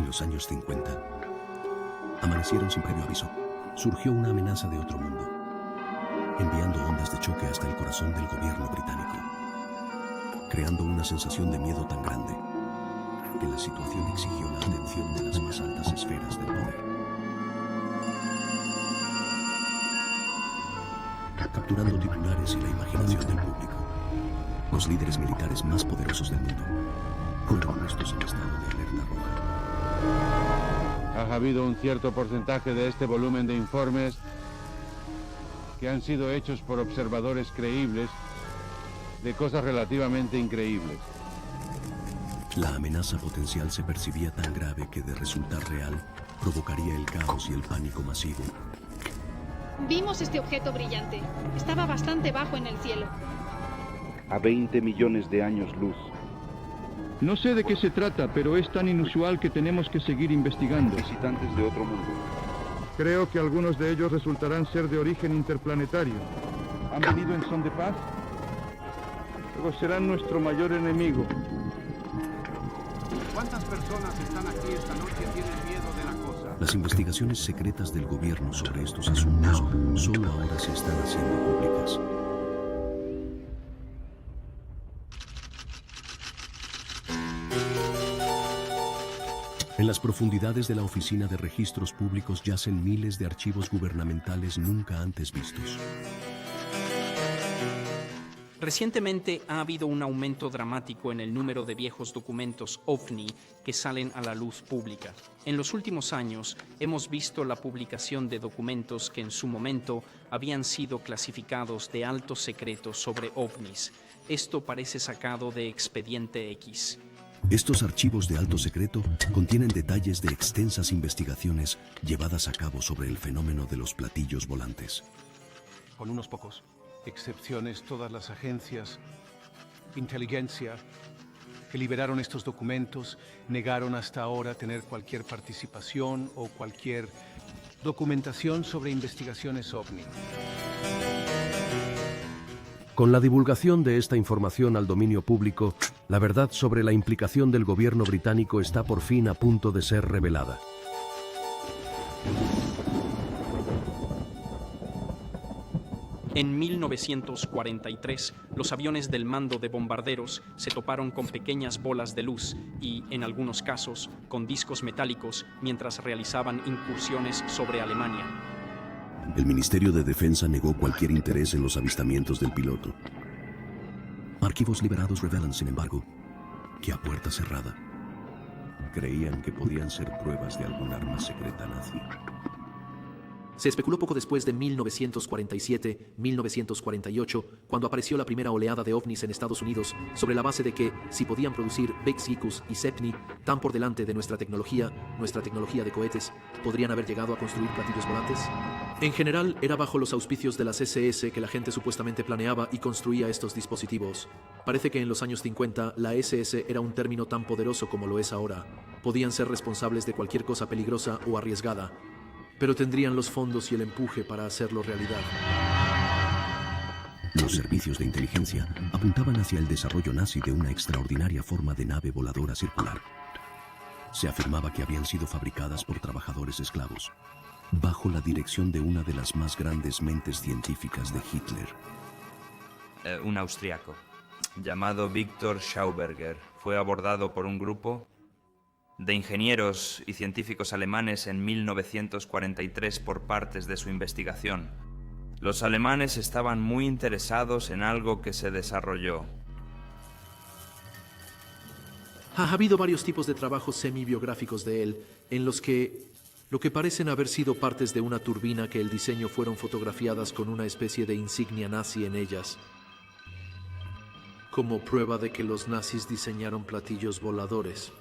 En los años 50, amanecieron sin previo aviso. Surgió una amenaza de otro mundo, enviando ondas de choque hasta el corazón del gobierno británico, creando una sensación de miedo tan grande que la situación exigió la atención de las más altas esferas del poder, capturando titulares y la imaginación del público. Los líderes militares más poderosos del mundo fueron puestos en estado de alerta roja. Ha habido un cierto porcentaje de este volumen de informes que han sido hechos por observadores creíbles de cosas relativamente increíbles. La amenaza potencial se percibía tan grave que, de resultar real, provocaría el caos y el pánico masivo. Vimos este objeto brillante. Estaba bastante bajo en el cielo. A 20 millones de años luz. No sé de qué se trata, pero es tan inusual que tenemos que seguir investigando. Visitantes de otro mundo. Creo que algunos de ellos resultarán ser de origen interplanetario. ¿Han venido en son de paz? Luego serán nuestro mayor enemigo. ¿Cuántas personas están aquí esta noche y tienen miedo de la cosa? Las investigaciones secretas del gobierno sobre estos asuntos solo ahora se están haciendo públicas. En las profundidades de la Oficina de Registros Públicos yacen miles de archivos gubernamentales nunca antes vistos. Recientemente ha habido un aumento dramático en el número de viejos documentos OVNI que salen a la luz pública. En los últimos años hemos visto la publicación de documentos que en su momento habían sido clasificados de alto secreto sobre OVNIs. Esto parece sacado de Expediente X. Estos archivos de alto secreto contienen detalles de extensas investigaciones llevadas a cabo sobre el fenómeno de los platillos volantes. Con unos pocos excepciones, todas las agencias, inteligencia, que liberaron estos documentos, negaron hasta ahora tener cualquier participación o cualquier documentación sobre investigaciones OVNI. Con la divulgación de esta información al dominio público, la verdad sobre la implicación del gobierno británico está por fin a punto de ser revelada. En 1943, los aviones del mando de bombarderos se toparon con pequeñas bolas de luz y, en algunos casos, con discos metálicos mientras realizaban incursiones sobre Alemania. El Ministerio de Defensa negó cualquier interés en los avistamientos del piloto. Archivos liberados revelan, sin embargo, que a puerta cerrada creían que podían ser pruebas de algún arma secreta nazi. Se especuló poco después de 1947-1948, cuando apareció la primera oleada de ovnis en Estados Unidos, sobre la base de que, si podían producir Bexikus y Sepni tan por delante de nuestra tecnología de cohetes, podrían haber llegado a construir platillos volantes. En general, era bajo los auspicios de las SS que la gente supuestamente planeaba y construía estos dispositivos. Parece que en los años 50 la SS era un término tan poderoso como lo es ahora. Podían ser responsables de cualquier cosa peligrosa o arriesgada, pero tendrían los fondos y el empuje para hacerlo realidad. Los servicios de inteligencia apuntaban hacia el desarrollo nazi de una extraordinaria forma de nave voladora circular. Se afirmaba que habían sido fabricadas por trabajadores esclavos, bajo la dirección de una de las más grandes mentes científicas de Hitler. Un austriaco, llamado Victor Schauberger, fue abordado por un grupo de ingenieros y científicos alemanes en 1943 por partes de su investigación. Los alemanes estaban muy interesados en algo que se desarrolló. Ha habido varios tipos de trabajos semi-biográficos de él, en los que lo que parecen haber sido partes de una turbina que el diseño fueron fotografiadas con una especie de insignia nazi en ellas, como prueba de que los nazis diseñaron platillos voladores.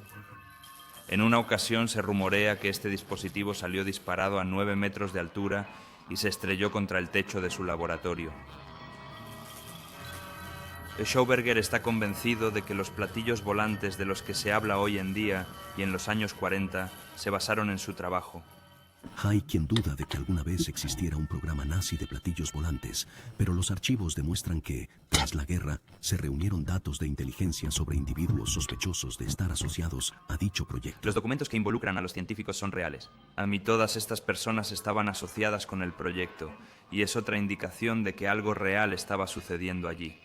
En una ocasión se rumorea que este dispositivo salió disparado a 9 metros de altura y se estrelló contra el techo de su laboratorio. Schauberger está convencido de que los platillos volantes de los que se habla hoy en día y en los años 40 se basaron en su trabajo. Hay quien duda de que alguna vez existiera un programa nazi de platillos volantes, pero los archivos demuestran que, tras la guerra, se reunieron datos de inteligencia sobre individuos sospechosos de estar asociados a dicho proyecto. Los documentos que involucran a los científicos son reales. A mí todas estas personas estaban asociadas con el proyecto, y es otra indicación de que algo real estaba sucediendo allí.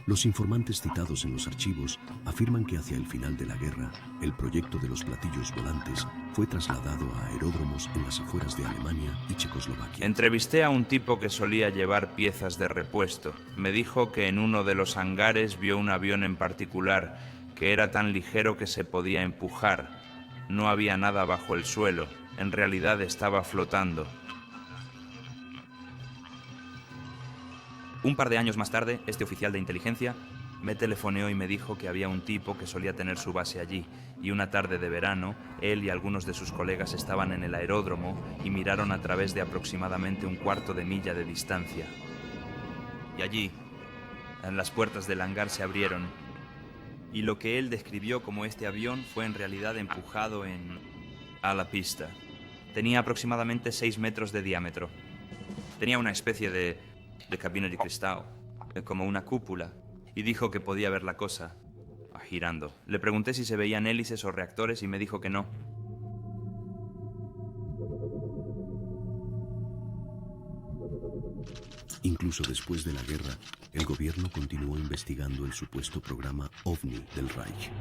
Los informantes citados en los archivos afirman que hacia el final de la guerra, el proyecto de los platillos volantes fue trasladado a aeródromos en las afueras de Alemania y Checoslovaquia. Entrevisté a un tipo que solía llevar piezas de repuesto. Me dijo que en uno de los hangares vio un avión en particular, que era tan ligero que se podía empujar. No había nada bajo el suelo. En realidad estaba flotando. Un par de años más tarde, este oficial de inteligencia me telefoneó y me dijo que había un tipo que solía tener su base allí, y una tarde de verano, él y algunos de sus colegas estaban en el aeródromo y miraron a través de aproximadamente un cuarto de milla de distancia. Y allí, en las puertas del hangar se abrieron, y lo que él describió como este avión fue en realidad empujado a la pista. Tenía aproximadamente 6 metros de diámetro. Tenía una especie de cabina de cristal, como una cúpula, y dijo que podía ver la cosa girando. Le pregunté si se veían hélices o reactores y me dijo que no. Incluso después de la guerra, el gobierno continuó investigando el supuesto programa OVNI del Reich.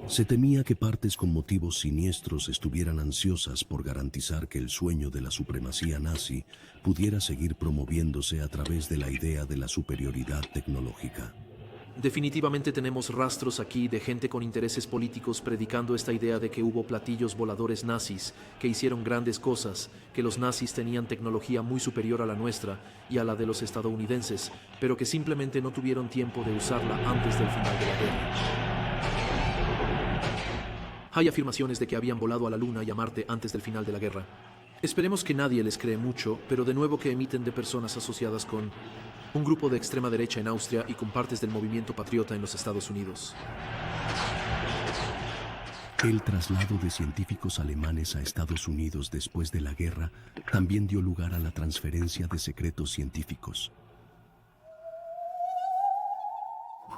Se temía que partes con motivos siniestros estuvieran ansiosas por garantizar que el sueño de la supremacía nazi pudiera seguir promoviéndose a través de la idea de la superioridad tecnológica. Definitivamente tenemos rastros aquí de gente con intereses políticos predicando esta idea de que hubo platillos voladores nazis que hicieron grandes cosas, que los nazis tenían tecnología muy superior a la nuestra y a la de los estadounidenses, pero que simplemente no tuvieron tiempo de usarla antes del final de la guerra. Hay afirmaciones de que habían volado a la Luna y a Marte antes del final de la guerra. Esperemos que nadie les cree mucho, pero de nuevo que emiten de personas asociadas con un grupo de extrema derecha en Austria y con partes del movimiento patriota en los Estados Unidos. El traslado de científicos alemanes a Estados Unidos después de la guerra también dio lugar a la transferencia de secretos científicos.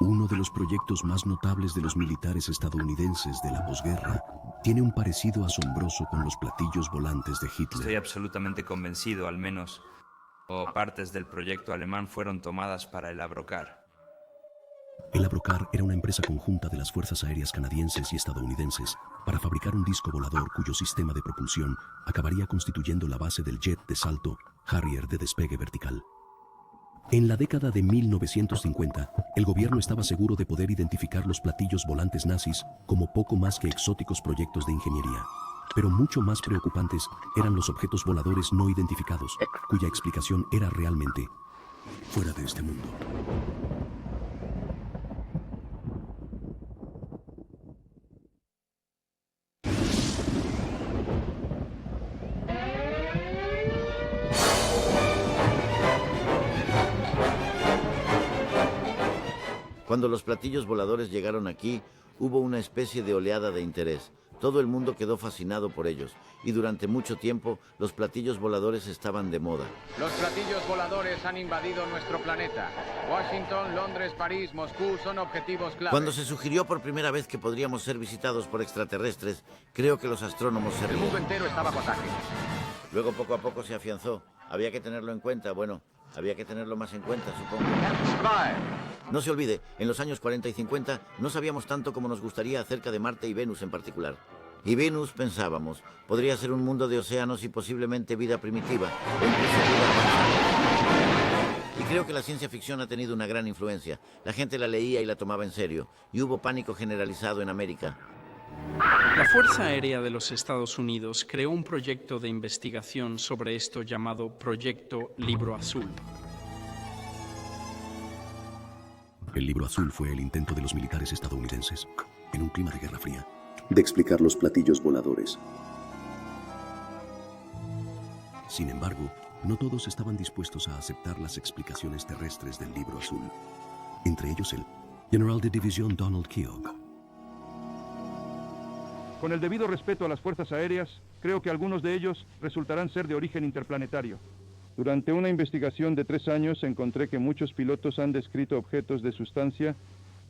Uno de los proyectos más notables de los militares estadounidenses de la posguerra tiene un parecido asombroso con los platillos volantes de Hitler. Estoy absolutamente convencido, al menos, o partes del proyecto alemán fueron tomadas para el Abrocar. El Abrocar era una empresa conjunta de las fuerzas aéreas canadienses y estadounidenses para fabricar un disco volador cuyo sistema de propulsión acabaría constituyendo la base del jet de salto Harrier de despegue vertical. En la década de 1950, el gobierno estaba seguro de poder identificar los platillos volantes nazis como poco más que exóticos proyectos de ingeniería. Pero mucho más preocupantes eran los objetos voladores no identificados, cuya explicación era realmente fuera de este mundo. Cuando los platillos voladores llegaron aquí, hubo una especie de oleada de interés. Todo el mundo quedó fascinado por ellos, y durante mucho tiempo los platillos voladores estaban de moda. Los platillos voladores han invadido nuestro planeta. Washington, Londres, París, Moscú son objetivos clave. Cuando se sugirió por primera vez que podríamos ser visitados por extraterrestres, creo que los astrónomos se rieron. El mundo entero está bajo ataque. Luego poco a poco se afianzó. Había que tenerlo en cuenta, había que tenerlo más en cuenta, supongo. No se olvide, en los años 40 y 50 no sabíamos tanto como nos gustaría acerca de Marte y Venus en particular. Y Venus, pensábamos, podría ser un mundo de océanos y posiblemente vida primitiva, o incluso vida avanzada. Y creo que la ciencia ficción ha tenido una gran influencia. La gente la leía y la tomaba en serio, y hubo pánico generalizado en América. La Fuerza Aérea de los Estados Unidos creó un proyecto de investigación sobre esto llamado Proyecto Libro Azul. El Libro Azul fue el intento de los militares estadounidenses, en un clima de Guerra Fría, de explicar los platillos voladores. Sin embargo, no todos estaban dispuestos a aceptar las explicaciones terrestres del Libro Azul, entre ellos el general de división Donald Keogh. Con el debido respeto a las fuerzas aéreas, Creo que algunos de ellos resultarán ser de origen interplanetario. Durante una investigación de 3 años encontré que muchos pilotos han descrito objetos de sustancia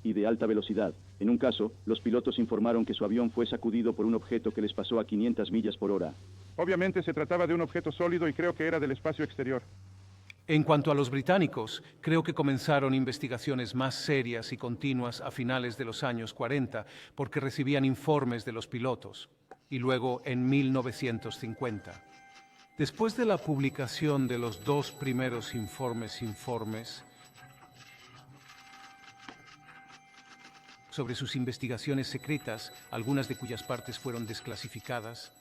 y de alta velocidad. En un caso, los pilotos informaron que su avión fue sacudido por un objeto que les pasó a 500 millas por hora. Obviamente se trataba de un objeto sólido y creo que era del espacio exterior. En cuanto a los británicos, creo que comenzaron investigaciones más serias y continuas a finales de los años 40 porque recibían informes de los pilotos, y luego en 1950. Después de la publicación de los 2 primeros informes sobre sus investigaciones secretas, algunas de cuyas partes fueron desclasificadas,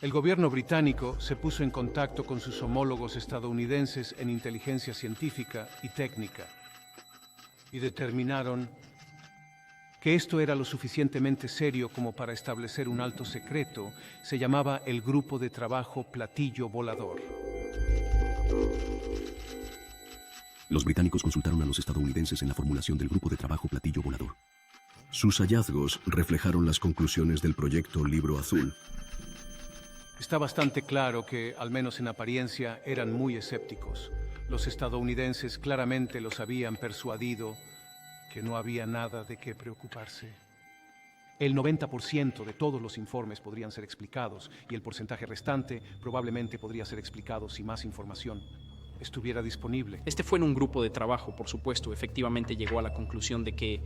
el gobierno británico se puso en contacto con sus homólogos estadounidenses en inteligencia científica y técnica y determinaron que esto era lo suficientemente serio como para establecer un alto secreto. Se llamaba el Grupo de Trabajo Platillo Volador. Los británicos consultaron a los estadounidenses en la formulación del Grupo de Trabajo Platillo Volador. Sus hallazgos reflejaron las conclusiones del proyecto Libro Azul. Está bastante claro que, al menos en apariencia, eran muy escépticos. Los estadounidenses claramente los habían persuadido que no había nada de qué preocuparse. El 90% de todos los informes podrían ser explicados y el porcentaje restante probablemente podría ser explicado si más información estuviera disponible. Este fue en un grupo de trabajo, por supuesto. Efectivamente llegó a la conclusión de que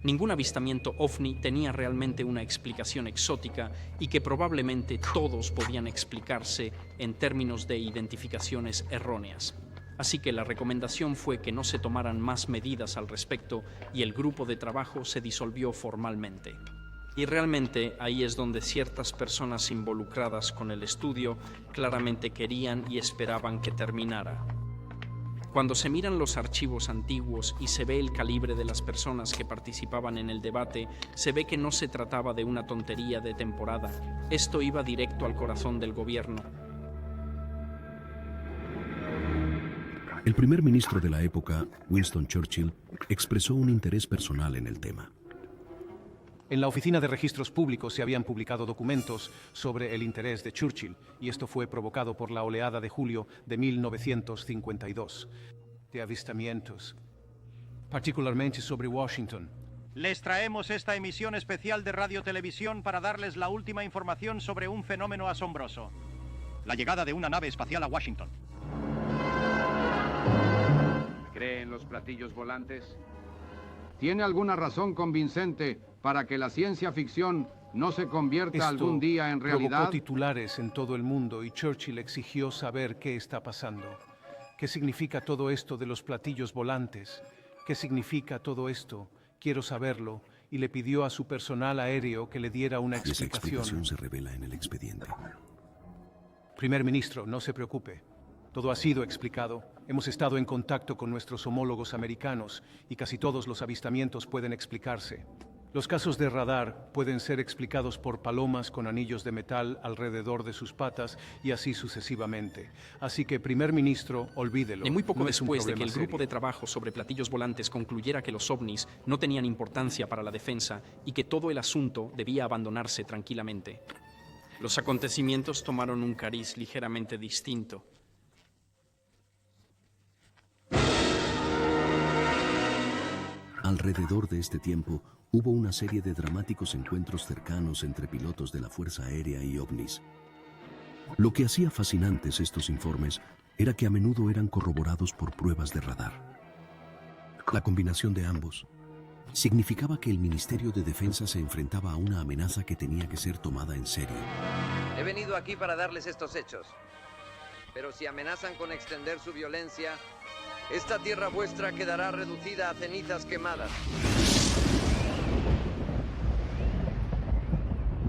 ningún avistamiento ovni tenía realmente una explicación exótica y que probablemente todos podían explicarse en términos de identificaciones erróneas. Así que la recomendación fue que no se tomaran más medidas al respecto y el grupo de trabajo se disolvió formalmente. Y realmente ahí es donde ciertas personas involucradas con el estudio claramente querían y esperaban que terminara. Cuando se miran los archivos antiguos y se ve el calibre de las personas que participaban en el debate, se ve que no se trataba de una tontería de temporada. Esto iba directo al corazón del gobierno. El primer ministro de la época, Winston Churchill, expresó un interés personal en el tema. En la Oficina de Registros Públicos se habían publicado documentos sobre el interés de Churchill, y esto fue provocado por la oleada de julio de 1952 de avistamientos, particularmente sobre Washington. Les traemos esta emisión especial de Radio-Televisión para darles la última información sobre un fenómeno asombroso: la llegada de una nave espacial a Washington. ¿Cree en los platillos volantes? ¿Tiene alguna razón convincente para que la ciencia ficción no se convierta Esto algún día en realidad? Provocó titulares en todo el mundo y Churchill exigió saber qué está pasando. ¿Qué significa todo esto de los platillos volantes? ¿Qué significa todo esto? Quiero saberlo. Y le pidió a su personal aéreo que le diera una explicación. Esa explicación se revela en el expediente. Primer ministro, no se preocupe. Todo ha sido explicado. Hemos estado en contacto con nuestros homólogos americanos y casi todos los avistamientos pueden explicarse. Los casos de radar pueden ser explicados por palomas con anillos de metal alrededor de sus patas y así sucesivamente. Así que, primer ministro, olvídelo. Y muy poco No es un después de que el problema grupo serio. de trabajo sobre platillos volantes concluyera que los ovnis no tenían importancia para la defensa y que todo el asunto debía abandonarse tranquilamente, los acontecimientos tomaron un cariz ligeramente distinto. Alrededor de este tiempo, hubo una serie de dramáticos encuentros cercanos entre pilotos de la Fuerza Aérea y ovnis. Lo que hacía fascinantes estos informes era que a menudo eran corroborados por pruebas de radar. La combinación de ambos significaba que el Ministerio de Defensa se enfrentaba a una amenaza que tenía que ser tomada en serio. He venido aquí para darles estos hechos. Pero si amenazan con extender su violencia, esta tierra vuestra quedará reducida a cenizas quemadas.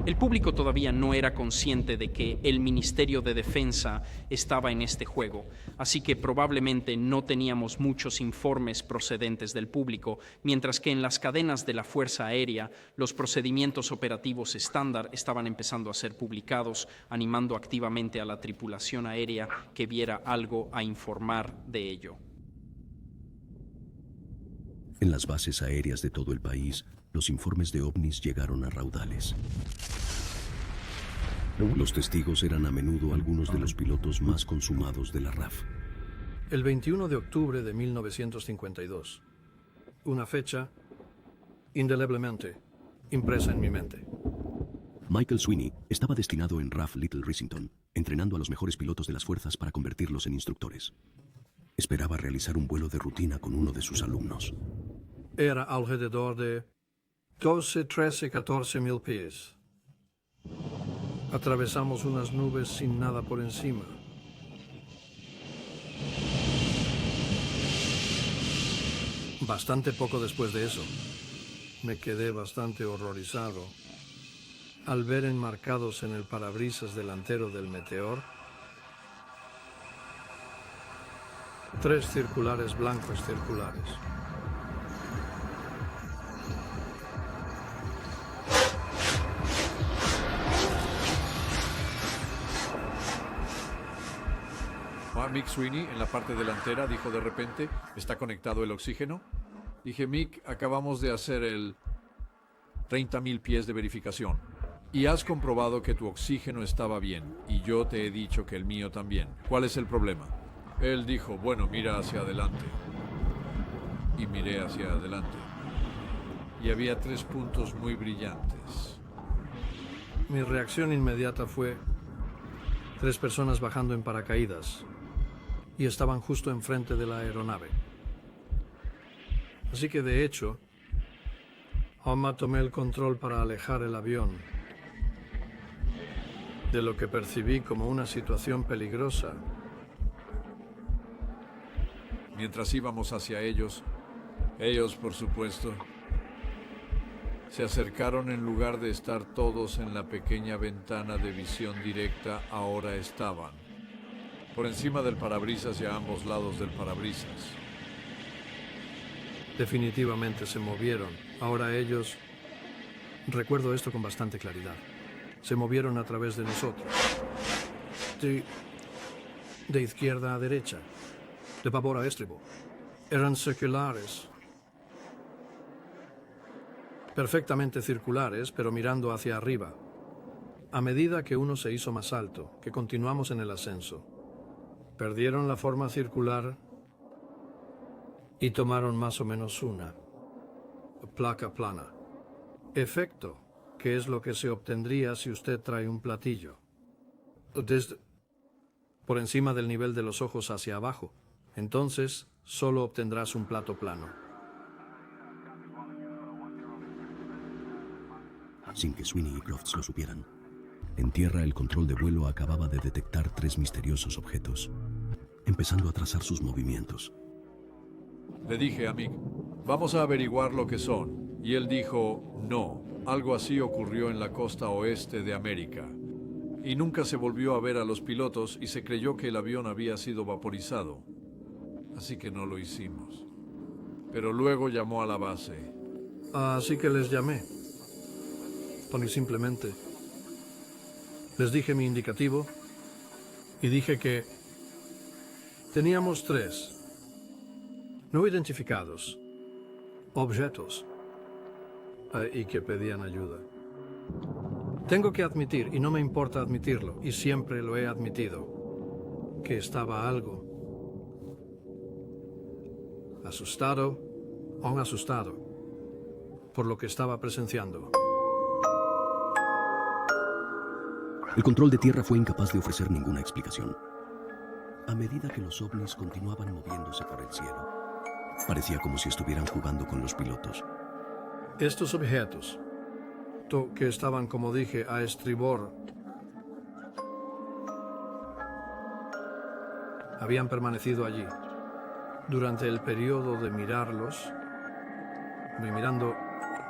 El público todavía no era consciente de que el Ministerio de Defensa estaba en este juego, así que probablemente no teníamos muchos informes procedentes del público, mientras que en las cadenas de la Fuerza Aérea los procedimientos operativos estándar estaban empezando a ser publicados, animando activamente a la tripulación aérea que viera algo a informar de ello. En las bases aéreas de todo el país, los informes de ovnis llegaron a raudales. Los testigos eran a menudo algunos de los pilotos más consumados de la RAF. El 21 de octubre de 1952. Una fecha indeleblemente impresa en mi mente. Michael Sweeney estaba destinado en RAF Little Rissington, entrenando a los mejores pilotos de las fuerzas para convertirlos en instructores. Esperaba realizar un vuelo de rutina con uno de sus alumnos. Era alrededor de 12, 13, 14 mil pies. Atravesamos unas nubes sin nada por encima. Bastante poco después de eso, me quedé bastante horrorizado al ver enmarcados en el parabrisas delantero del Meteor 3 circulares blancos circulares. Mick Sweeney, en la parte delantera, dijo de repente, ¿está conectado el oxígeno? Dije, Mick, acabamos de hacer el 30.000 pies de verificación. Y has comprobado que tu oxígeno estaba bien. Y yo te he dicho que el mío también. ¿Cuál es el problema? Él dijo, bueno, mira hacia adelante. Y miré hacia adelante. Y había 3 puntos muy brillantes. Mi reacción inmediata fue 3 personas bajando en paracaídas. Y estaban justo enfrente de la aeronave. Así que, de hecho, tomé el control para alejar el avión de lo que percibí como una situación peligrosa. Mientras íbamos hacia ellos, por supuesto, se acercaron en lugar de estar todos en la pequeña ventana de visión directa, ahora estaban por encima del parabrisas y a ambos lados del parabrisas. Definitivamente se movieron. Ahora ellos... Recuerdo esto con bastante claridad. Se movieron a través de nosotros. De izquierda a derecha. De babor a estribo. Eran circulares. Perfectamente circulares, pero mirando hacia arriba. A medida que uno se hizo más alto, que continuamos en el ascenso, perdieron la forma circular y tomaron más o menos una placa plana. Efecto, que es lo que se obtendría si usted trae un platillo desde por encima del nivel de los ojos hacia abajo. Entonces, solo obtendrás un plato plano. Sin que Sweeney y Crofts lo supieran, en tierra el control de vuelo acababa de detectar 3 misteriosos objetos, empezando a trazar sus movimientos. Le dije a Mick, vamos a averiguar lo que son. Y él dijo, no, algo así ocurrió en la costa oeste de América. Y nunca se volvió a ver a los pilotos y se creyó que el avión había sido vaporizado. Así que no lo hicimos. Pero luego llamó a la base. Así que les llamé. Tony, simplemente les dije mi indicativo y dije que teníamos 3 no identificados objetos y que pedían ayuda. Tengo que admitir, y no me importa admitirlo, y siempre lo he admitido, que estaba algo asustado, aún asustado, por lo que estaba presenciando. El control de tierra fue incapaz de ofrecer ninguna explicación. A medida que los ovnis continuaban moviéndose por el cielo, parecía como si estuvieran jugando con los pilotos. Estos objetos, que estaban, como dije, a estribor, habían permanecido allí durante el periodo de mirarlos, mirando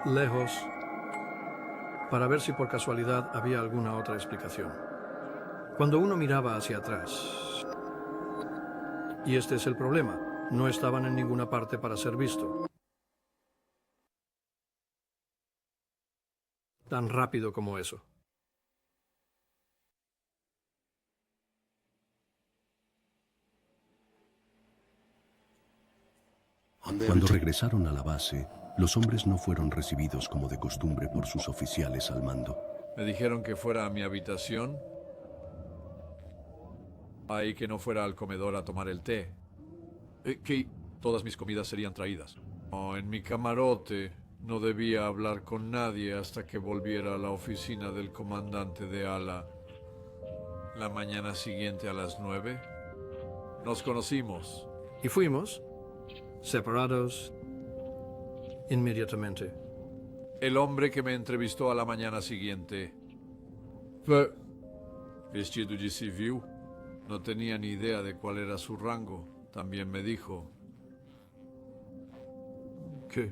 lejos, para ver si por casualidad había alguna otra explicación. Cuando uno miraba hacia atrás, y este es el problema, no estaban en ninguna parte para ser visto. Tan rápido como eso. Cuando regresaron a la base, los hombres no fueron recibidos como de costumbre por sus oficiales al mando. Me dijeron que fuera a mi habitación. Ahí que no fuera al comedor a tomar el té. Que todas mis comidas serían traídas. En mi camarote no debía hablar con nadie hasta que volviera a la oficina del comandante de ala. La mañana siguiente a las 9, nos conocimos. Y fuimos separados inmediatamente. El hombre que me entrevistó a la mañana siguiente fue vestido de civil. No tenía ni idea de cuál era su rango. También me dijo que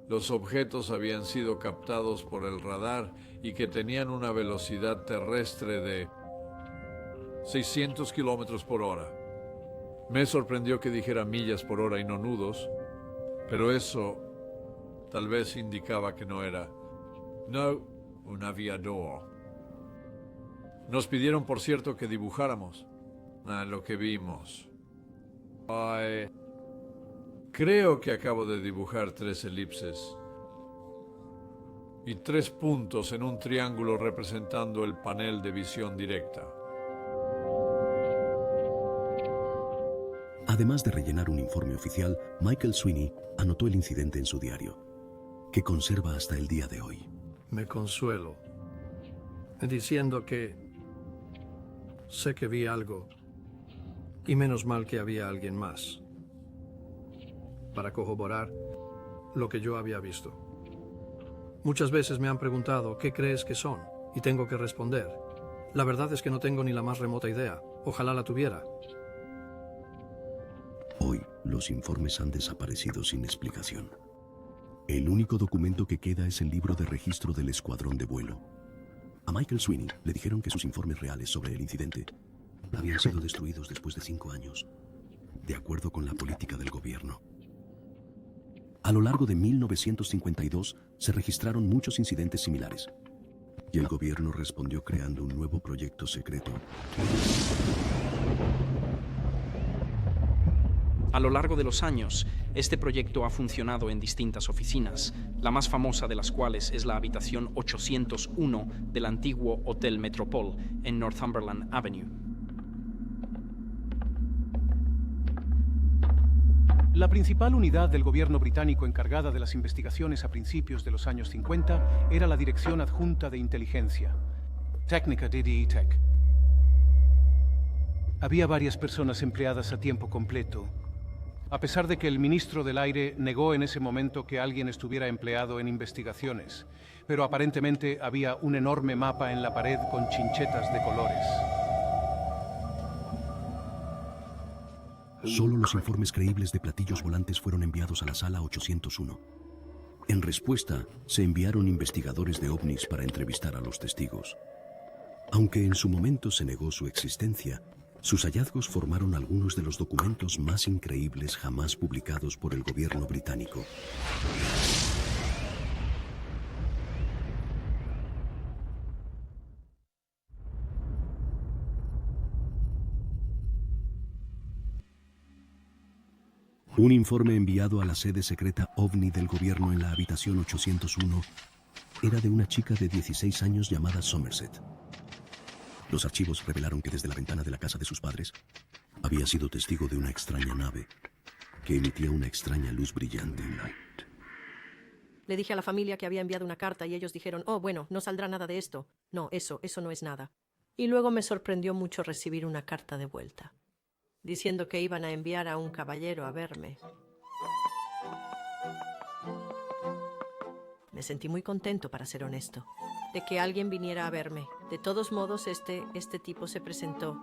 los objetos habían sido captados por el radar y que tenían una velocidad terrestre de 600 kilómetros por hora. Me sorprendió que dijera millas por hora y no nudos, pero eso tal vez indicaba que no era un aviador. Nos pidieron, por cierto, que dibujáramos lo que vimos. Creo que acabo de dibujar 3 elipses y 3 puntos en un triángulo representando el panel de visión directa. Además de rellenar un informe oficial, Michael Sweeney anotó el incidente en su diario, que conserva hasta el día de hoy. Me consuelo diciendo que sé que vi algo y menos mal que había alguien más para corroborar lo que yo había visto. Muchas veces me han preguntado ¿qué crees que son? Y tengo que responder. La verdad es que no tengo ni la más remota idea. Ojalá la tuviera. Hoy, los informes han desaparecido sin explicación. El único documento que queda es el libro de registro del escuadrón de vuelo. A Michael Sweeney le dijeron que sus informes reales sobre el incidente habían sido destruidos después de 5 años, de acuerdo con la política del gobierno. A lo largo de 1952 se registraron muchos incidentes similares, y el gobierno respondió creando un nuevo proyecto secreto. A lo largo de los años, este proyecto ha funcionado en distintas oficinas, la más famosa de las cuales es la habitación 801 del antiguo Hotel Metropole en Northumberland Avenue. La principal unidad del gobierno británico encargada de las investigaciones a principios de los años 50 era la Dirección Adjunta de Inteligencia, Technica DDE Tech. Había varias personas empleadas a tiempo completo, a pesar de que el ministro del Aire negó en ese momento que alguien estuviera empleado en investigaciones, pero aparentemente había un enorme mapa en la pared con chinchetas de colores. Solo los informes creíbles de platillos volantes fueron enviados a la sala 801. En respuesta, se enviaron investigadores de ovnis para entrevistar a los testigos. Aunque en su momento se negó su existencia, sus hallazgos formaron algunos de los documentos más increíbles jamás publicados por el gobierno británico. Un informe enviado a la sede secreta OVNI del gobierno en la habitación 801 era de una chica de 16 años llamada Somerset. Los archivos revelaron que desde la ventana de la casa de sus padres había sido testigo de una extraña nave que emitía una extraña luz brillante. Le dije a la familia que había enviado una carta y ellos dijeron, oh, bueno, no saldrá nada de esto. No, eso no es nada. Y luego me sorprendió mucho recibir una carta de vuelta, diciendo que iban a enviar a un caballero a verme. Me sentí muy contento, para ser honesto, de que alguien viniera a verme. De todos modos, este tipo se presentó.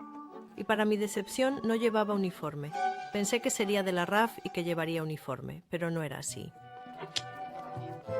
Y para mi decepción, no llevaba uniforme. Pensé que sería de la RAF y que llevaría uniforme, pero no era así.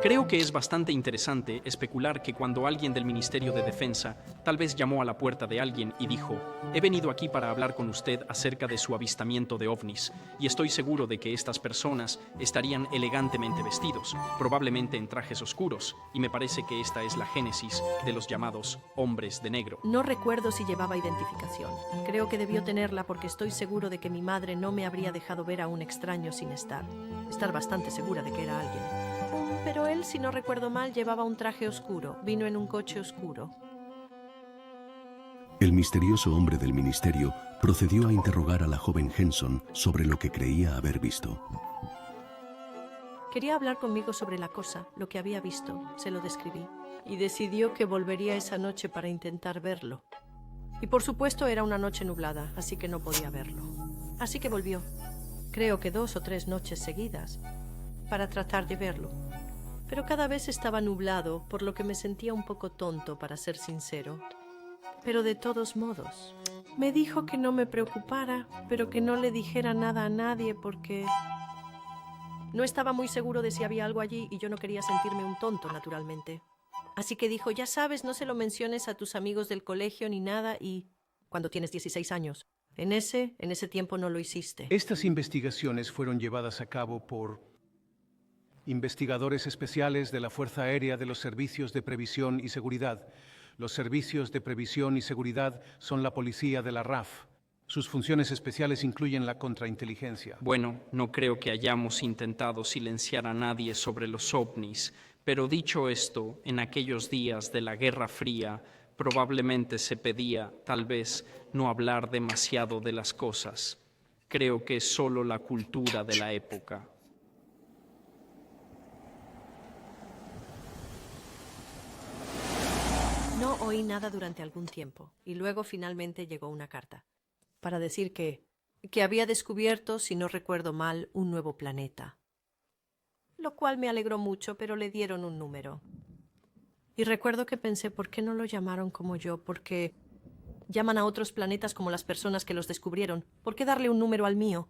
Creo que es bastante interesante especular que cuando alguien del Ministerio de Defensa tal vez llamó a la puerta de alguien y dijo, he venido aquí para hablar con usted acerca de su avistamiento de ovnis, y estoy seguro de que estas personas estarían elegantemente vestidos, probablemente en trajes oscuros, y me parece que esta es la génesis de los llamados hombres de negro. No recuerdo si llevaba identificación. Creo que debió tenerla porque estoy seguro de que mi madre no me habría dejado ver a un extraño sin estar bastante segura de que era alguien. Pero él, si no recuerdo mal, llevaba un traje oscuro. Vino en un coche oscuro. El misterioso hombre del ministerio procedió a interrogar a la joven Henson sobre lo que creía haber visto. Quería hablar conmigo sobre la cosa, lo que había visto. Se lo describí. Y decidió que volvería esa noche para intentar verlo. Y por supuesto era una noche nublada, así que no podía verlo. Así que volvió, creo que 2 o 3 noches seguidas, para tratar de verlo. Pero cada vez estaba nublado, por lo que me sentía un poco tonto, para ser sincero. Pero de todos modos, me dijo que no me preocupara, pero que no le dijera nada a nadie porque no estaba muy seguro de si había algo allí y yo no quería sentirme un tonto, naturalmente. Así que dijo, ya sabes, no se lo menciones a tus amigos del colegio ni nada y... Cuando tienes 16 años. En ese tiempo no lo hiciste. Estas investigaciones fueron llevadas a cabo por investigadores especiales de la Fuerza Aérea de los Servicios de Previsión y Seguridad. Los servicios de previsión y seguridad son la policía de la RAF. Sus funciones especiales incluyen la contrainteligencia. Bueno, no creo que hayamos intentado silenciar a nadie sobre los ovnis, pero dicho esto, en aquellos días de la Guerra Fría, probablemente se pedía, tal vez, no hablar demasiado de las cosas. Creo que es solo la cultura de la época. No oí nada durante algún tiempo, y luego finalmente llegó una carta, para decir que había descubierto, si no recuerdo mal, un nuevo planeta. Lo cual me alegró mucho, pero le dieron un número. Y recuerdo que pensé, ¿por qué no lo llamaron como yo? Porque llaman a otros planetas como las personas que los descubrieron. ¿Por qué darle un número al mío?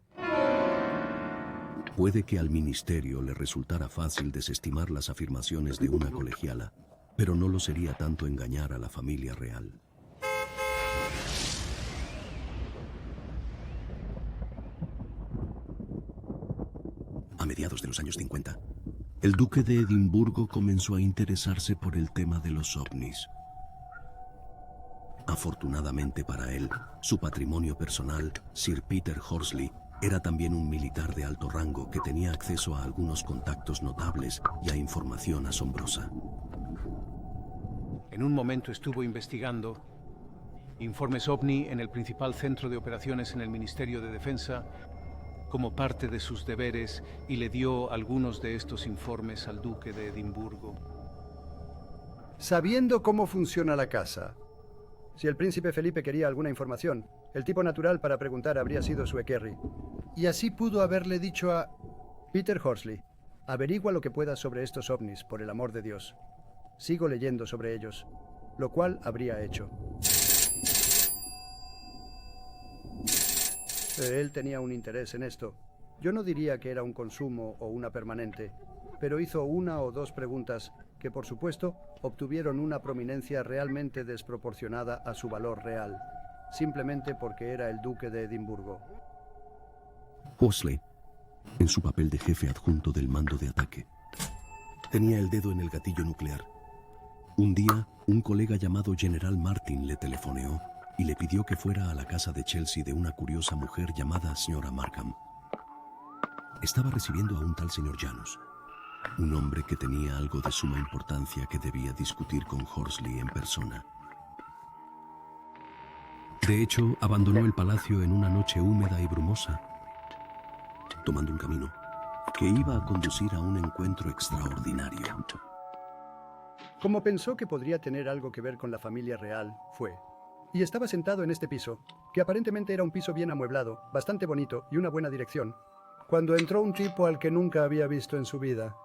Puede que al ministerio le resultara fácil desestimar las afirmaciones de una colegiala, pero no lo sería tanto engañar a la familia real. A mediados de los años 50, el duque de Edimburgo comenzó a interesarse por el tema de los ovnis. Afortunadamente para él, su patrimonio personal, Sir Peter Horsley, era también un militar de alto rango que tenía acceso a algunos contactos notables y a información asombrosa. En un momento estuvo investigando informes OVNI en el principal centro de operaciones en el Ministerio de Defensa como parte de sus deberes y le dio algunos de estos informes al duque de Edimburgo. Sabiendo cómo funciona la casa, si el príncipe Felipe quería alguna información, el tipo natural para preguntar habría sido Sue Kerry. Y así pudo haberle dicho a Peter Horsley, averigua lo que puedas sobre estos ovnis, por el amor de Dios. Sigo leyendo sobre ellos, lo cual habría hecho. Él tenía un interés en esto. Yo no diría que era un consumo o una permanente, pero hizo 1 o 2 preguntas que, por supuesto, obtuvieron una prominencia realmente desproporcionada a su valor real, simplemente porque era el duque de Edimburgo. Horsley, en su papel de jefe adjunto del mando de ataque, tenía el dedo en el gatillo nuclear. Un día, un colega llamado General Martin le telefoneó y le pidió que fuera a la casa de Chelsea de una curiosa mujer llamada señora Markham. Estaba recibiendo a un tal señor Janus, un hombre que tenía algo de suma importancia que debía discutir con Horsley en persona. De hecho, abandonó el palacio en una noche húmeda y brumosa, tomando un camino que iba a conducir a un encuentro extraordinario. Como pensó que podría tener algo que ver con la familia real, fue. Y estaba sentado en este piso, que aparentemente era un piso bien amueblado, bastante bonito y una buena dirección, cuando entró un tipo al que nunca había visto en su vida.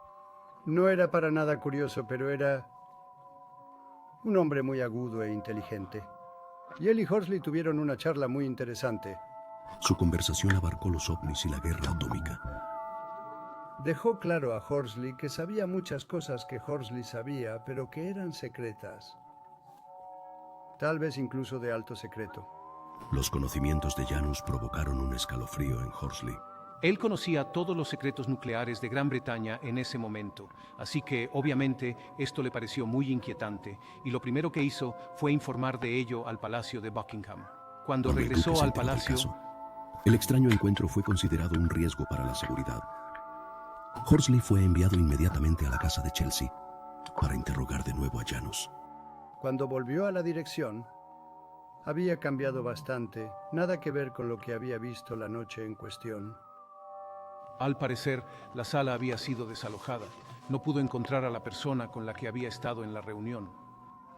No era para nada curioso, pero era un hombre muy agudo e inteligente. Y él y Horsley tuvieron una charla muy interesante. Su conversación abarcó los ovnis y la guerra atómica. Dejó claro a Horsley que sabía muchas cosas que Horsley sabía, pero que eran secretas. Tal vez incluso de alto secreto. Los conocimientos de Janus provocaron un escalofrío en Horsley. Él conocía todos los secretos nucleares de Gran Bretaña en ese momento, así que obviamente esto le pareció muy inquietante, y lo primero que hizo fue informar de ello al Palacio de Buckingham. Cuando regresó al palacio, el extraño encuentro fue considerado un riesgo para la seguridad. Horsley fue enviado inmediatamente a la casa de Chelsea para interrogar de nuevo a Janus. Cuando volvió a la dirección, había cambiado bastante, nada que ver con lo que había visto la noche en cuestión. Al parecer, la sala había sido desalojada. No pudo encontrar a la persona con la que había estado en la reunión.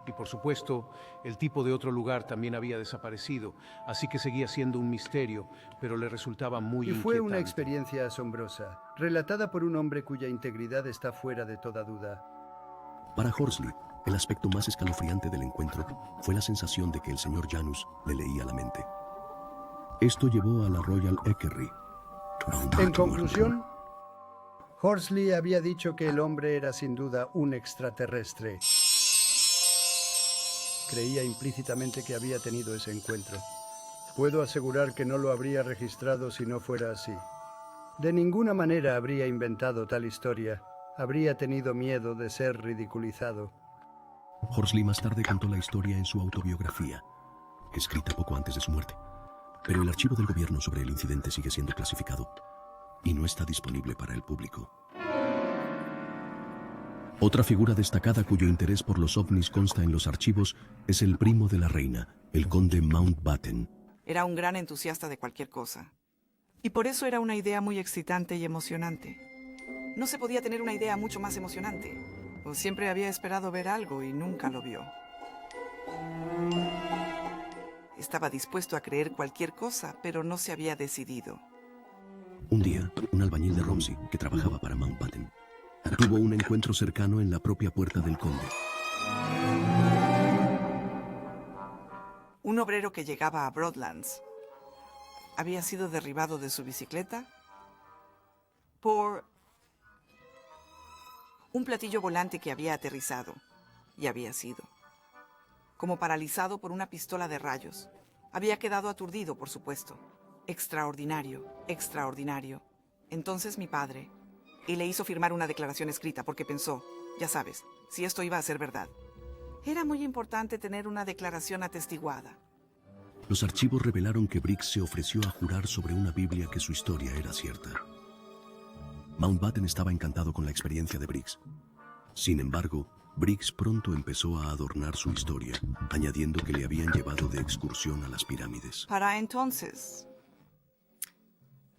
Y por supuesto, el tipo de otro lugar también había desaparecido, así que seguía siendo un misterio, pero le resultaba muy inquietante. Y fue una experiencia asombrosa, relatada por un hombre cuya integridad está fuera de toda duda. Para Horsley, el aspecto más escalofriante del encuentro fue la sensación de que el señor Janus le leía la mente. Esto llevó a la Royal Equerry. En conclusión, Horsley había dicho que el hombre era sin duda un extraterrestre. Creía implícitamente que había tenido ese encuentro. Puedo asegurar que no lo habría registrado si no fuera así. De ninguna manera habría inventado tal historia. Habría tenido miedo de ser ridiculizado. Horsley más tarde contó la historia en su autobiografía, escrita poco antes de su muerte. Pero el archivo del gobierno sobre el incidente sigue siendo clasificado y no está disponible para el público. Otra figura destacada cuyo interés por los ovnis consta en los archivos es el primo de la reina, el conde Mountbatten. Era un gran entusiasta de cualquier cosa. Y por eso era una idea muy excitante y emocionante. No se podía tener una idea mucho más emocionante. Pues siempre había esperado ver algo y nunca lo vio. Estaba dispuesto a creer cualquier cosa, pero no se había decidido. Un día, un albañil de Romsey, que trabajaba para Mountbatten, tuvo un encuentro cercano en la propia puerta del conde. Un obrero que llegaba a Broadlands había sido derribado de su bicicleta por un platillo volante que había aterrizado y había sido como paralizado por una pistola de rayos. Había quedado aturdido, por supuesto. Extraordinario, extraordinario. Entonces mi padre, y le hizo firmar una declaración escrita porque pensó, ya sabes, si esto iba a ser verdad. Era muy importante tener una declaración atestiguada. Los archivos revelaron que Briggs se ofreció a jurar sobre una Biblia que su historia era cierta. Mountbatten estaba encantado con la experiencia de Briggs. Sin embargo, Briggs pronto empezó a adornar su historia, añadiendo que le habían llevado de excursión a las pirámides. Para entonces,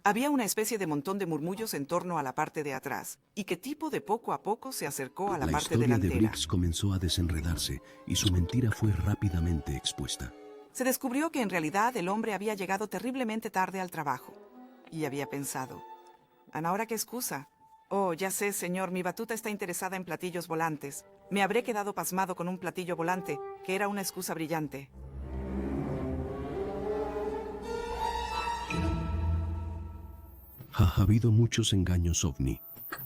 había una especie de montón de murmullos en torno a la parte de atrás, y que tipo de poco a poco se acercó a la parte delantera. La historia de Briggs comenzó a desenredarse, y su mentira fue rápidamente expuesta. Se descubrió que en realidad el hombre había llegado terriblemente tarde al trabajo, y había pensado, ¿ahora qué excusa? Oh, ya sé, señor, mi batuta está interesada en platillos volantes. Me habré quedado pasmado con un platillo volante, que era una excusa brillante. Ha habido muchos engaños ovni,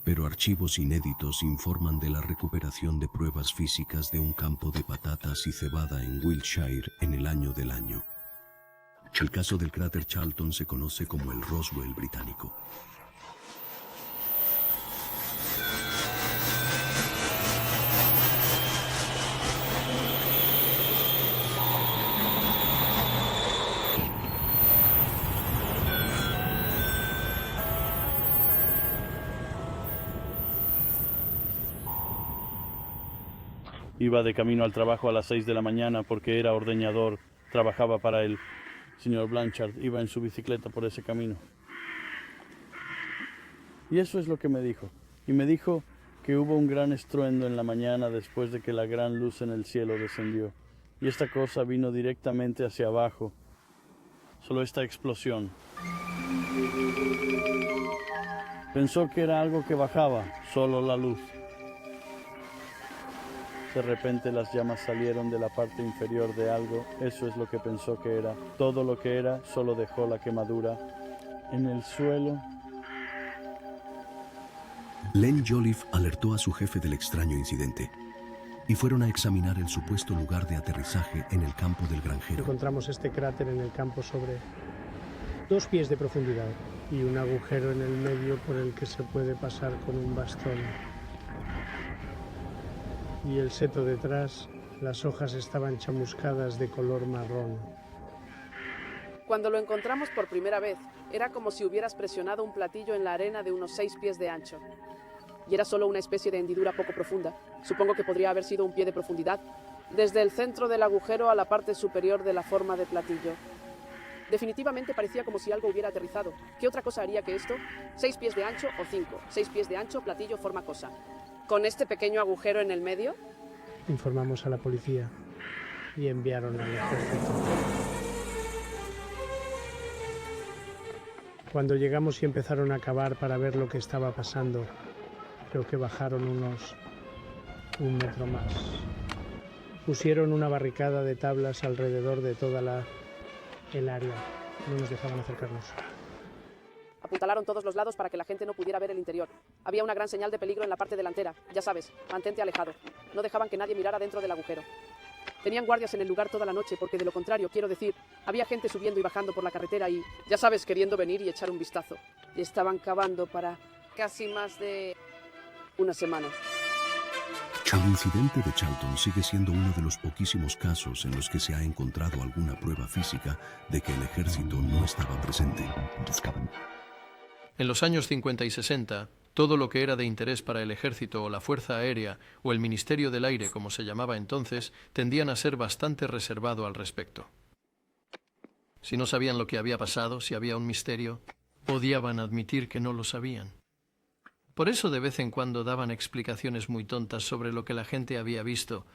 pero archivos inéditos informan de la recuperación de pruebas físicas de un campo de patatas y cebada en Wiltshire en el año del año. El caso del cráter Charlton se conoce como el Roswell británico. Iba de camino al trabajo a las 6 de la mañana porque era ordeñador, trabajaba para el señor Blanchard, iba en su bicicleta por ese camino. Y eso es lo que me dijo. Y me dijo que hubo un gran estruendo en la mañana después de que la gran luz en el cielo descendió. Y esta cosa vino directamente hacia abajo. Solo esta explosión. Pensó que era algo que bajaba, solo la luz. De repente las llamas salieron de la parte inferior de algo, eso es lo que pensó que era. Todo lo que era solo dejó la quemadura en el suelo. Len Jolliffe alertó a su jefe del extraño incidente y fueron a examinar el supuesto lugar de aterrizaje en el campo del granjero. Encontramos este cráter en el campo sobre 2 pies de profundidad y un agujero en el medio por el que se puede pasar con un bastón. Y el seto detrás, las hojas estaban chamuscadas de color marrón. Cuando lo encontramos por primera vez, era como si hubieras presionado un platillo en la arena de unos 6 pies de ancho. y era solo una especie de hendidura poco profunda. Supongo que podría haber sido un pie de profundidad, desde el centro del agujero a la parte superior de la forma de platillo. Definitivamente parecía como si algo hubiera aterrizado. ¿Qué otra cosa haría que esto? 6 pies de ancho o 5. 6 pies de ancho, platillo, forma cosa. ¿Con este pequeño agujero en el medio? Informamos a la policía y enviaron al ejército. Cuando llegamos y empezaron a cavar para ver lo que estaba pasando, creo que bajaron unos 1 metro más. Pusieron una barricada de tablas alrededor de toda el área. No nos dejaban acercarnos. Apuntalaron todos los lados para que la gente no pudiera ver el interior. Había una gran señal de peligro en la parte delantera. Ya sabes, mantente alejado. No dejaban que nadie mirara dentro del agujero. Tenían guardias en el lugar toda la noche porque, de lo contrario, quiero decir, había gente subiendo y bajando por la carretera y, ya sabes, queriendo venir y echar un vistazo. Y estaban cavando para casi más de una semana. El incidente de Charlton sigue siendo uno de los poquísimos casos en los que se ha encontrado alguna prueba física de que el ejército no estaba presente. En los años 50 y 60, todo lo que era de interés para el ejército o la Fuerza Aérea o el Ministerio del Aire, como se llamaba entonces, tendían a ser bastante reservado al respecto. Si no sabían lo que había pasado, si había un misterio, odiaban admitir que no lo sabían. Por eso de vez en cuando daban explicaciones muy tontas sobre lo que la gente había visto,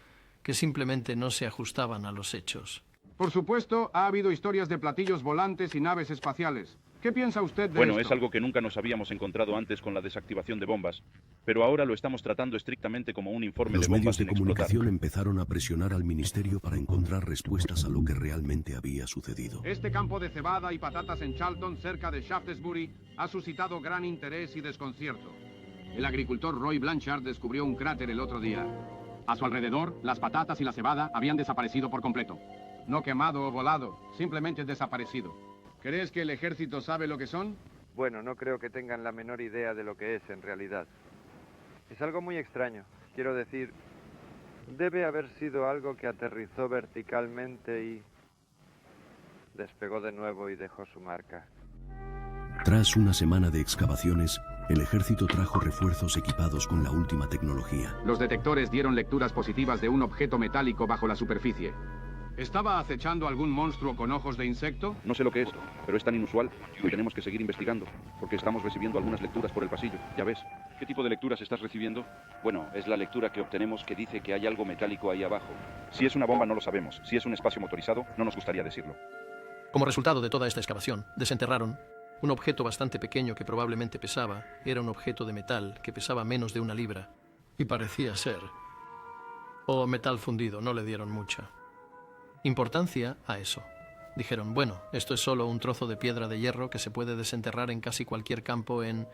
que simplemente no se ajustaban a los hechos. Por supuesto, ha habido historias de platillos volantes y naves espaciales. ¿Qué piensa usted de Bueno, esto? es algo que nunca nos habíamos encontrado antes con la desactivación de bombas, pero ahora lo estamos tratando estrictamente como un informe Los de bombas medios de sin explotar. comunicación empezaron a presionar al ministerio para encontrar respuestas a lo que realmente había sucedido. Este campo de cebada y patatas en Charlton, cerca de Shaftesbury, ha suscitado gran interés y desconcierto. El agricultor Roy Blanchard descubrió un cráter el otro día. A su alrededor, las patatas y la cebada habían desaparecido por completo. No quemado o volado, simplemente desaparecido. ¿Crees que el ejército sabe lo que son? Bueno, no creo que tengan la menor idea de lo que es en realidad. Es algo muy extraño. Quiero decir, debe haber sido algo que aterrizó verticalmente y despegó de nuevo y dejó su marca. Tras una semana de excavaciones, el ejército trajo refuerzos equipados con la última tecnología. Los detectores dieron lecturas positivas de un objeto metálico bajo la superficie. ¿Estaba acechando algún monstruo con ojos de insecto? No sé lo que es, pero es tan inusual que tenemos que seguir investigando, porque estamos recibiendo algunas lecturas por el pasillo, ya ves. ¿Qué tipo de lecturas estás recibiendo? Bueno, es la lectura que obtenemos que dice que hay algo metálico ahí abajo. Si es una bomba no lo sabemos, si es un espacio motorizado no nos gustaría decirlo. Como resultado de toda esta excavación, desenterraron un objeto bastante pequeño que probablemente pesaba. Era un objeto de metal que pesaba menos de 1 libra. Y parecía ser... o metal fundido, no le dieron mucha importancia a eso. Dijeron, bueno, esto es solo un trozo de piedra de hierro que se puede desenterrar en casi cualquier campo en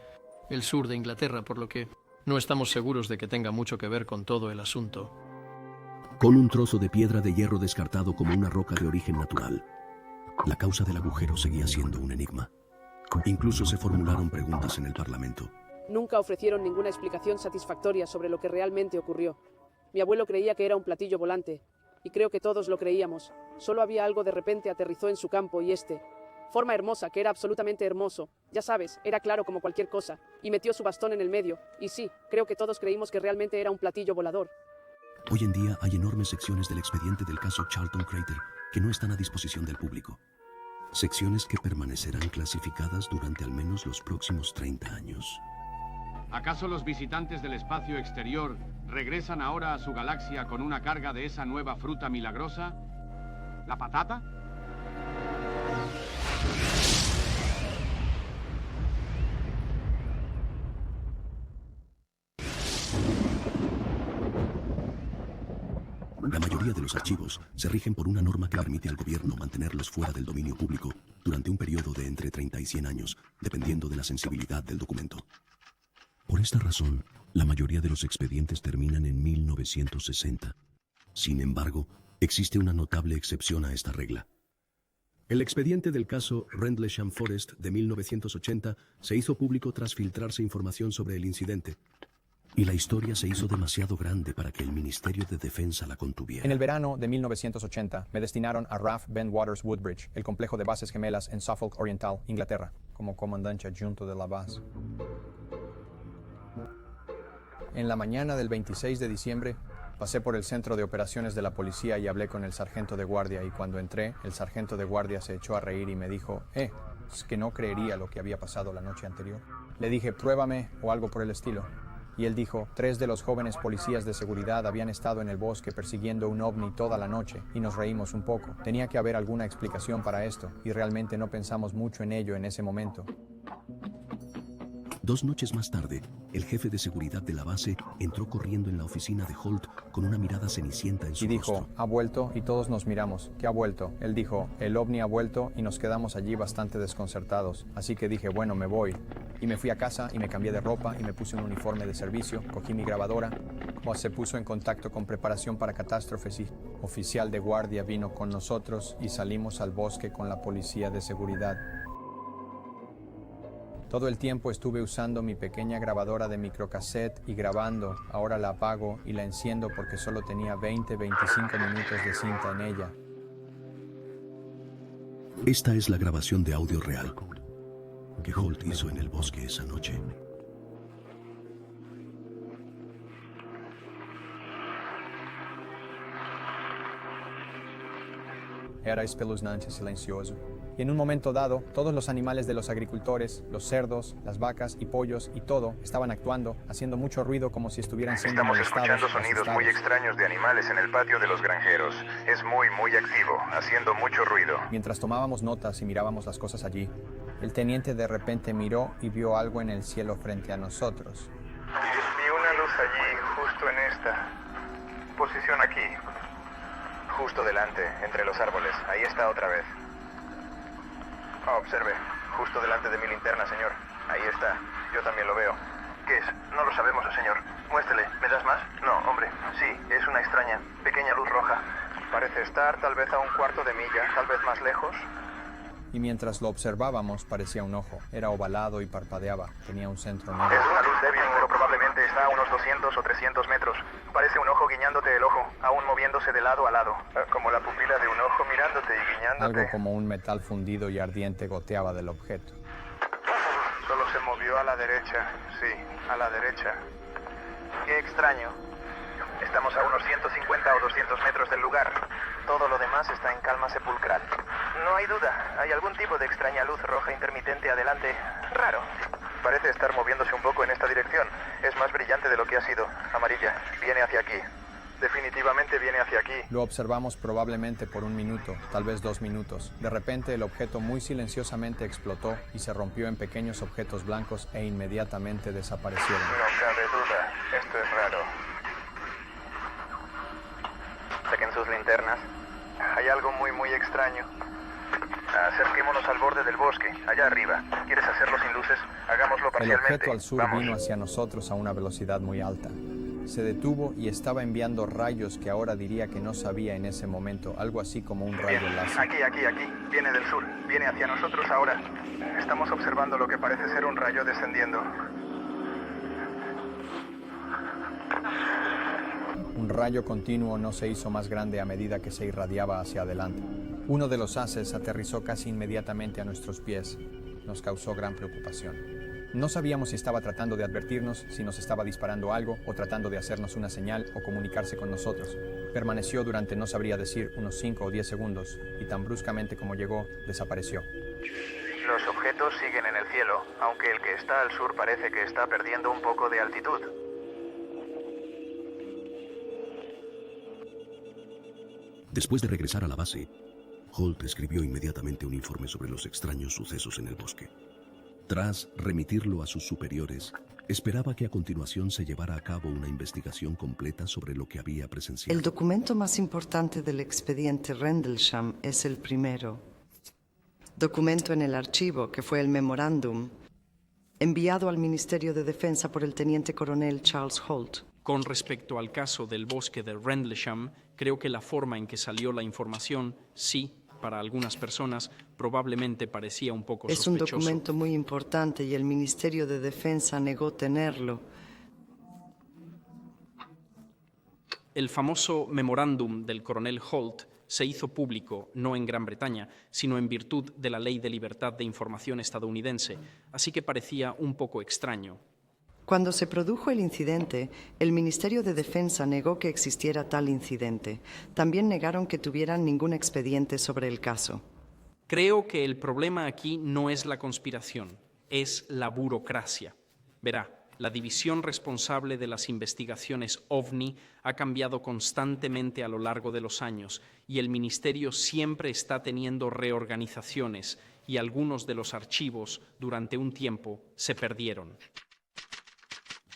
el sur de Inglaterra, por lo que no estamos seguros de que tenga mucho que ver con todo el asunto. Con un trozo de piedra de hierro descartado como una roca de origen natural, la causa del agujero seguía siendo un enigma. Incluso se formularon preguntas en el Parlamento. Nunca ofrecieron ninguna explicación satisfactoria sobre lo que realmente ocurrió. Mi abuelo creía que era un platillo volante, y creo que todos lo creíamos. Solo había algo de repente aterrizó en su campo y forma hermosa, que era absolutamente hermoso. Ya sabes, era claro como cualquier cosa, y metió su bastón en el medio. Y sí, creo que todos creímos que realmente era un platillo volador. Hoy en día hay enormes secciones del expediente del caso Charlton Crater que no están a disposición del público. Secciones que permanecerán clasificadas durante al menos los próximos 30 años. ¿Acaso los visitantes del espacio exterior regresan ahora a su galaxia con una carga de esa nueva fruta milagrosa? ¿La patata? La mayoría de los archivos se rigen por una norma que permite al gobierno mantenerlos fuera del dominio público durante un periodo de entre 30 y 100 años, dependiendo de la sensibilidad del documento. Por esta razón, la mayoría de los expedientes terminan en 1960. Sin embargo, existe una notable excepción a esta regla. El expediente del caso Rendlesham Forest de 1980 se hizo público tras filtrarse información sobre el incidente, y la historia se hizo demasiado grande para que el Ministerio de Defensa la contuviera. En el verano de 1980 me destinaron a RAF Ben Waters Woodbridge, el complejo de bases gemelas en Suffolk Oriental, Inglaterra, como comandante adjunto de la base. En la mañana del 26 de diciembre, pasé por el centro de operaciones de la policía y hablé con el sargento de guardia, y cuando entré, el sargento de guardia se echó a reír y me dijo, es que no creería lo que había pasado la noche anterior. Le dije, pruébame o algo por el estilo. Y él dijo, 3 de los jóvenes policías de seguridad habían estado en el bosque persiguiendo un ovni toda la noche, y nos reímos un poco. Tenía que haber alguna explicación para esto, y realmente no pensamos mucho en ello en ese momento. 2 noches más tarde, el jefe de seguridad de la base entró corriendo en la oficina de Holt con una mirada cenicienta en su Y dijo, rostro. ha vuelto, y todos nos miramos. ¿Qué ha vuelto? Él dijo, el ovni ha vuelto, y nos quedamos allí bastante desconcertados. Así que dije, bueno, me voy. Y me fui a casa y me cambié de ropa y me puse un uniforme de servicio, cogí mi grabadora. Se puso en contacto con preparación para catástrofes y oficial de guardia vino con nosotros y salimos al bosque con la policía de seguridad. Todo el tiempo estuve usando mi pequeña grabadora de microcassette y grabando. Ahora la apago y la enciendo porque solo tenía 20-25 minutos de cinta en ella. Esta es la grabación de audio real que Holt hizo en el bosque esa noche. Era espeluznante, silencioso. Y en un momento dado, todos los animales de los agricultores, los cerdos, las vacas y pollos y todo, estaban actuando, haciendo mucho ruido como si estuvieran siendo molestados. Estamos escuchando sonidos muy extraños de animales en el patio de los granjeros. Es muy activo, haciendo mucho ruido. Mientras tomábamos notas y mirábamos las cosas allí, el teniente de repente miró y vio algo en el cielo frente a nosotros. Vi una luz allí, justo en esta posición aquí. Justo delante, entre los árboles. Ahí está otra vez. Observe, justo delante de mi linterna, señor. Ahí está, yo también lo veo. ¿Qué es? No lo sabemos, señor. Muéstrele, ¿me das más? No, hombre, sí, es una extraña, pequeña luz roja. Parece estar tal vez a un cuarto de milla, tal vez más lejos. Y mientras lo observábamos, parecía un ojo. Era ovalado y parpadeaba. Tenía un centro negro. Es una luz débil, pero probablemente está a unos 200 o 300 metros. Parece un ojo guiñándote el ojo, aún moviéndose de lado a lado. Como la pupila de un ojo mirándote y guiñándote. Algo como un metal fundido y ardiente goteaba del objeto. Solo se movió a la derecha, sí, a la derecha. Qué extraño. Estamos a unos 150 o 200 metros del lugar. Todo lo demás está en calma sepulcral. No hay duda, hay algún tipo de extraña luz roja intermitente adelante. Raro. Parece estar moviéndose un poco en esta dirección. Es más brillante de lo que ha sido. Amarilla. Viene hacia aquí. Definitivamente viene hacia aquí. Lo observamos probablemente por 1 minuto, tal vez 2 minutos. De repente el objeto muy silenciosamente explotó y se rompió en pequeños objetos blancos e inmediatamente desaparecieron. No cabe duda. Esto es raro. Saquen sus linternas. Hay algo muy extraño. Acerquémonos al borde del bosque, allá arriba. ¿Quieres hacerlo sin luces? Hagámoslo El parcialmente. objeto al sur vino hacia nosotros a una velocidad muy alta. Se detuvo y estaba enviando rayos que ahora diría que no sabía en ese momento, algo así como un rayo Bien, láser. aquí. Viene del sur. Viene hacia nosotros ahora. Estamos observando lo que parece ser un rayo descendiendo. Un rayo continuo no se hizo más grande a medida que se irradiaba hacia adelante. Uno de los haces aterrizó casi inmediatamente a nuestros pies. Nos causó gran preocupación. No sabíamos si estaba tratando de advertirnos, si nos estaba disparando algo o tratando de hacernos una señal o comunicarse con nosotros. Permaneció durante, no sabría decir, unos 5 o 10 segundos y tan bruscamente como llegó, desapareció. Los objetos siguen en el cielo, aunque el que está al sur parece que está perdiendo un poco de altitud. Después de regresar a la base, Holt escribió inmediatamente un informe sobre los extraños sucesos en el bosque. Tras remitirlo a sus superiores, esperaba que a continuación se llevara a cabo una investigación completa sobre lo que había presenciado. El documento más importante del expediente Rendlesham es el primero. Documento en el archivo, que fue el memorándum, enviado al Ministerio de Defensa por el teniente coronel Charles Holt. Con respecto al caso del bosque de Rendlesham, creo que la forma en que salió la información, sí, para algunas personas, probablemente parecía un poco sospechoso. Es un documento muy importante y el Ministerio de Defensa negó tenerlo. El famoso memorándum del coronel Holt se hizo público no en Gran Bretaña, sino en virtud de la Ley de Libertad de Información estadounidense, así que parecía un poco extraño. Cuando se produjo el incidente, el Ministerio de Defensa negó que existiera tal incidente. También negaron que tuvieran ningún expediente sobre el caso. Creo que el problema aquí no es la conspiración, es la burocracia. Verá, la división responsable de las investigaciones OVNI ha cambiado constantemente a lo largo de los años y el Ministerio siempre está teniendo reorganizaciones y algunos de los archivos durante un tiempo se perdieron.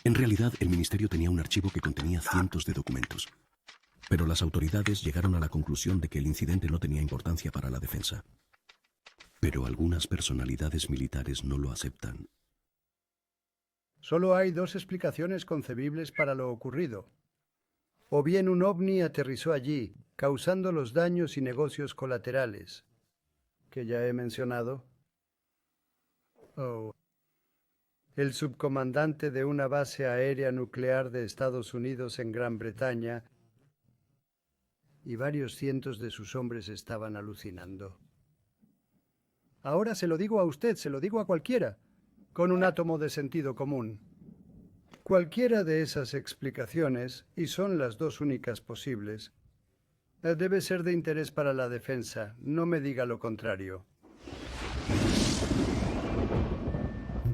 En realidad, el Ministerio tenía un archivo que contenía cientos de documentos. Pero las autoridades llegaron a la conclusión de que el incidente no tenía importancia para la defensa. Pero algunas personalidades militares no lo aceptan. Solo hay dos explicaciones concebibles para lo ocurrido. O bien un ovni aterrizó allí, causando los daños y negocios colaterales que ya he mencionado. O el subcomandante de una base aérea nuclear de Estados Unidos en Gran Bretaña y varios cientos de sus hombres estaban alucinando. Ahora se lo digo a usted, se lo digo a cualquiera, con un átomo de sentido común. Cualquiera de esas explicaciones, y son las dos únicas posibles, debe ser de interés para la defensa. No me diga lo contrario.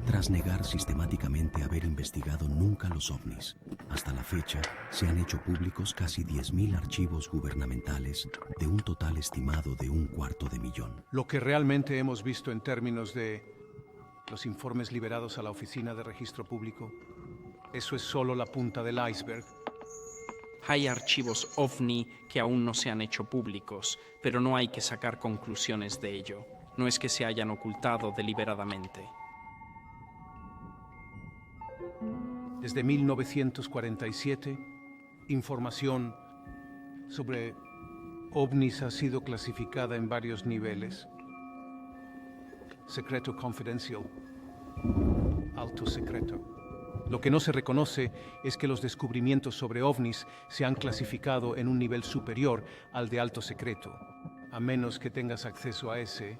Tras negar sistemáticamente haber investigado nunca los ovnis, hasta la fecha se han hecho públicos casi 10.000 archivos gubernamentales de un total estimado de 250.000. Lo que realmente hemos visto en términos de los informes liberados a la Oficina de Registro Público, eso es solo la punta del iceberg. Hay archivos OVNI que aún no se han hecho públicos, pero no hay que sacar conclusiones de ello. No es que se hayan ocultado deliberadamente. Desde 1947, información sobre ovnis ha sido clasificada en varios niveles. Secreto confidencial, alto secreto. Lo que no se reconoce es que los descubrimientos sobre ovnis se han clasificado en un nivel superior al de alto secreto. A menos que tengas acceso a ese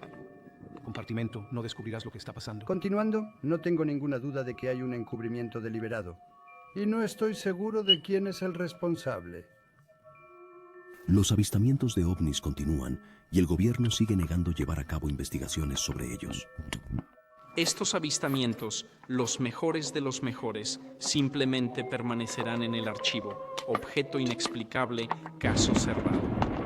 compartimento, no descubrirás lo que está pasando. Continuando, no tengo ninguna duda de que hay un encubrimiento deliberado. Y no estoy seguro de quién es el responsable. Los avistamientos de ovnis continúan y el gobierno sigue negando llevar a cabo investigaciones sobre ellos. Estos avistamientos, los mejores de los mejores, simplemente permanecerán en el archivo. Objeto inexplicable, caso cerrado.